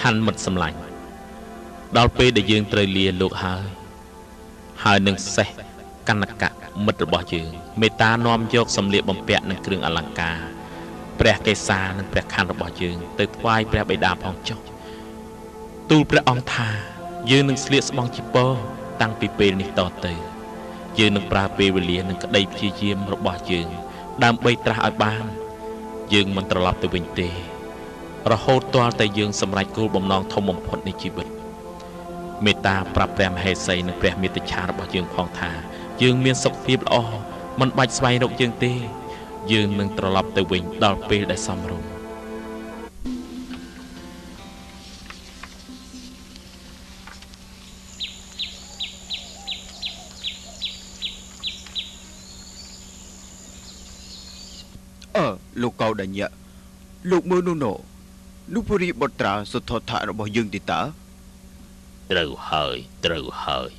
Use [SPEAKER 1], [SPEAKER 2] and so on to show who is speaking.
[SPEAKER 1] ខាន់មិត្តសម្លាញ់ដល់ពេលដែលយើងត្រូវលាលោកហើយនឹងសេះកណ្ណកៈមិត្តរបស់យើងមេត្តានាំយកសម្លៀកបំពាក់និងគ្រឿងអលង្ការព្រះកេសានិងព្រះខ័នរបស់យើងទៅថ្វាយព្រះបិតាផងចុះទូលព្រះអង្គថាយើងនឹងស្លៀកស្បង់ជីពរតាំងពីពេលនេះតទៅយើងនឹងប្រើពេលវេលានិងក្តីព្យាយាមរបស់យើងដើម្បីត្រាស់ឲ្យបានយើងមិនត្រឡប់ទៅវិញទេរហូតទាល់តែយើងសម្រេចគោលបំណងធំបំផុតនៃជីវិតមេត្តាប្រាប់ព្រះមហេសីនិងព្រះមេត្តាឆារបស់យើងផងថាយើងមានសុខភាពល្អមិនបាច់ស្វែងរកយើងទេយើងនឹងត្រឡប់ទៅវិញដល់ពេលដែលសមរម្យ
[SPEAKER 2] លោកកៅដញ្ញៈលោកមើលនោះពុរីបុត្រាសុទ្ធថៈរបស់យើងទីតើ
[SPEAKER 1] ត្រូវហើយ